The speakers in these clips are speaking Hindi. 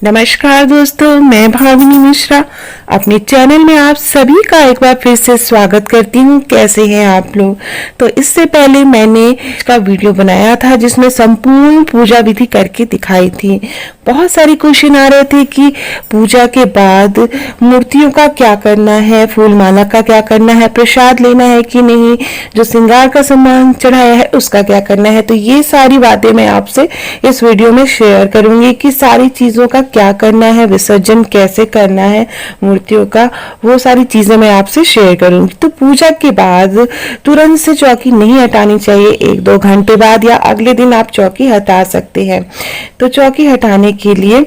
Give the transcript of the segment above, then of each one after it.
नमस्कार दोस्तों, मैं भाविनी मिश्रा अपने चैनल में आप सभी का एक बार फिर से स्वागत करती हूँ। कैसे हैं आप लोग? तो इससे पहले मैंने इसका वीडियो बनाया था जिसमें संपूर्ण पूजा विधि करके दिखाई थी। बहुत सारे क्वेश्चन आ रहे थे कि पूजा के बाद मूर्तियों का क्या करना है, फूल माला का क्या करना है, प्रसाद लेना है कि नहीं, जो श्रृंगार का सामान चढ़ाया है उसका क्या करना है। तो ये सारी बातें मैं आपसे इस वीडियो में शेयर करूंगी कि सारी चीजों का क्या करना है, विसर्जन कैसे करना है मूर्तियों का, वो सारी चीजें मैं आपसे शेयर करूंगी। तो पूजा के बाद तुरंत से चौकी नहीं हटानी चाहिए, 1-2 घंटे बाद या अगले दिन आप चौकी हटा सकते हैं। तो चौकी हटाने के लिए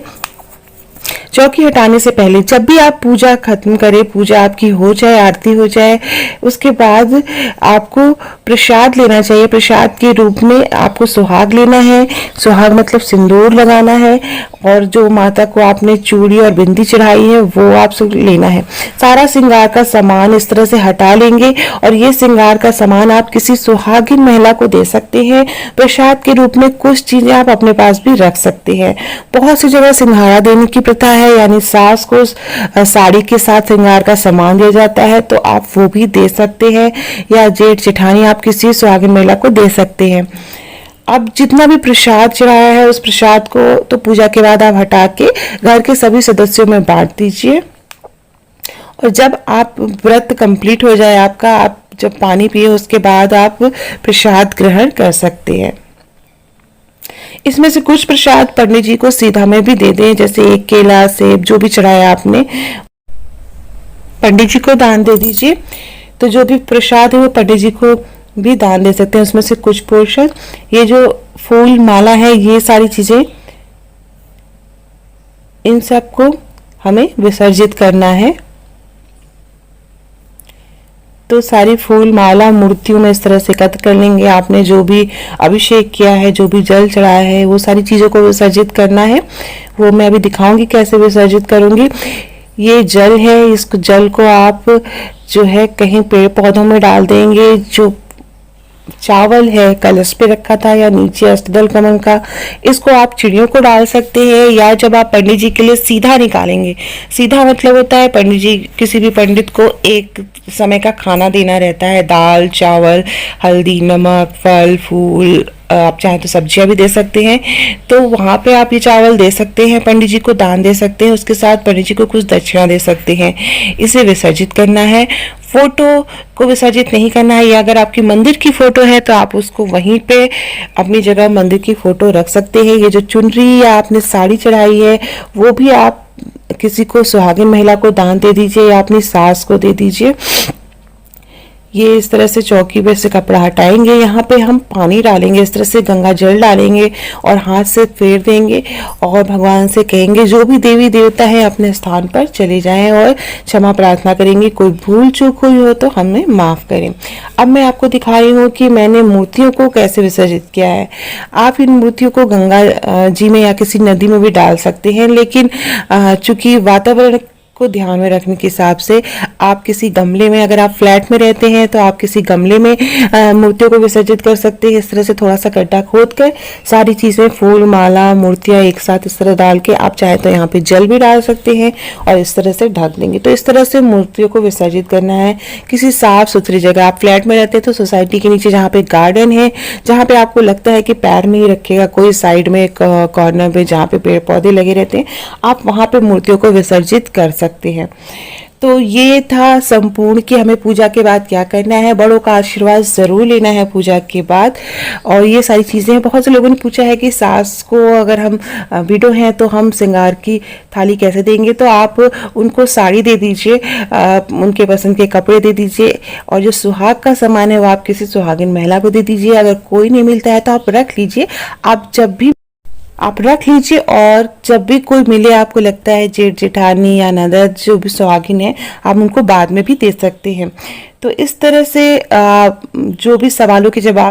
चौकी हटाने से पहले जब भी आप पूजा खत्म करें, पूजा आपकी हो जाए, आरती हो जाए, उसके बाद आपको प्रसाद लेना चाहिए। प्रसाद के रूप में आपको सुहाग लेना है। सुहाग मतलब सिंदूर लगाना है और जो माता को आपने चूड़ी और बिंदी चढ़ाई है वो आप लेना है। सारा श्रृंगार का सामान इस तरह से हटा लेंगे और ये श्रृंगार का सामान आप किसी सुहागिन महिला को दे सकते हैं। प्रसाद के रूप में कुछ चीजें आप अपने पास भी रख सकते हैं। बहुत सी जगह सिंघाड़ा देने की प्रथा है, यानी सास को साड़ी के साथ श्रृंगार का सामान दिया जाता है, तो आप वो भी दे सकते हैं, या जेठ जेठानी आप किसी सुहागिन महिला को दे सकते हैं। अब जितना भी प्रसाद चढ़ाया है उस प्रसाद को तो पूजा के बाद आप हटा के घर के सभी सदस्यों में बांट दीजिए। और जब आप व्रत कंप्लीट हो जाए आपका, आप जब पानी पिए उसके बाद आप प्रसाद ग्रहण कर सकते हैं। इसमें से कुछ प्रसाद पंडित जी को सीधा में भी दे दें, जैसे एक केला, सेब, जो भी चढ़ाया आपने पंडित जी को दान दे दीजिए। तो जो भी प्रसाद है वो पंडित जी को भी दान दे सकते हैं, उसमें से कुछ पोर्शन। ये जो फूल माला है, ये सारी चीजें, इन सब को हमें विसर्जित करना है। तो सारी फूल माला मूर्तियों में इस तरह से एकत्र कर लेंगे। आपने जो भी अभिषेक किया है, जो भी जल चढ़ाया है, वो सारी चीजों को विसर्जित करना है। वो मैं अभी दिखाऊंगी कैसे विसर्जित करूंगी। ये जल है, इस जल को आप जो है कहीं पेड़ पौधों में डाल देंगे। जो चावल है कलश पे रखा था या नीचे अष्टदल कमल का, इसको आप चिड़ियों को डाल सकते हैं। या जब आप पंडित जी के लिए सीधा निकालेंगे, सीधा मतलब होता है पंडित जी, किसी भी पंडित को एक समय का खाना देना रहता है, दाल चावल, हल्दी नमक, फल फूल, आप चाहे तो सब्जियां भी दे सकते हैं। तो वहां पे आप ये चावल दे सकते हैं, पंडित जी को दान दे सकते हैं, उसके साथ पंडित जी को कुछ दक्षिणा दे सकते हैं। इसे विसर्जित करना है। फोटो को विसर्जित नहीं करना है, या अगर आपकी मंदिर की फोटो है तो आप उसको वहीं पे अपनी जगह मंदिर की फोटो रख सकते हैं। ये जो चुनरी या आपने साड़ी चढ़ाई है वो भी आप किसी को सुहागिन महिला को दान दे दीजिए या अपनी सास को दे दीजिए। ये इस तरह से चौकी पे से कपड़ा हटाएंगे, यहाँ पे हम पानी डालेंगे, इस तरह से गंगा जल डालेंगे और हाथ से फेर देंगे और भगवान से कहेंगे जो भी देवी देवता है अपने स्थान पर चले जाएं और क्षमा प्रार्थना करेंगे। कोई भूल चूक हुई हो तो हमें माफ करें। अब मैं आपको दिखा रही हूँ कि मैंने मूर्तियों को कैसे विसर्जित किया है। आप इन मूर्तियों को गंगा जी में या किसी नदी में भी डाल सकते हैं, लेकिन चूंकि वातावरण को ध्यान में रखने के हिसाब से आप किसी गमले में, अगर आप फ्लैट में रहते हैं तो आप किसी गमले में मूर्तियों को विसर्जित कर सकते हैं। इस तरह से थोड़ा सा गड्ढा खोद कर सारी चीजें, फूल माला मूर्तियां एक साथ इस तरह डाल के, आप चाहे तो यहाँ पे जल भी डाल सकते हैं और इस तरह से ढक देंगे। तो इस तरह से मूर्तियों को विसर्जित करना है किसी साफ सुथरी जगह। आप फ्लैट में रहते हैं तो सोसाइटी के नीचे जहाँ पे गार्डन है, जहाँ पे आपको लगता है कि पैर नहीं रखेगा, कोई साइड में कॉर्नर पे जहाँ पे पेड़ पौधे लगे रहते हैं, आप वहां पे मूर्तियों को विसर्जित कर सकते हैं। तो ये था संपूर्ण कि हमें पूजा के बाद क्या करना है। बड़ों का आशीर्वाद जरूर लेना है पूजा के बाद, और ये सारी चीजें हैं। बहुत से लोगों ने पूछा है कि सास को अगर हम विडो हैं तो हम श्रृंगार की थाली कैसे देंगे। तो आप उनको साड़ी दे दीजिए, उनके पसंद के कपड़े दे दीजिए, और जो सुहाग का सामान है वो आप किसी सुहागिन महिला को दे दीजिए। अगर कोई नहीं मिलता है तो आप रख लीजिए, आप रख लीजिए। और जब भी कोई मिले, आपको लगता है जेठ जेठानी या ननद जो भी सुहागिन है, आप उनको बाद में भी दे सकते हैं। तो इस तरह से जो भी सवालों के जवाब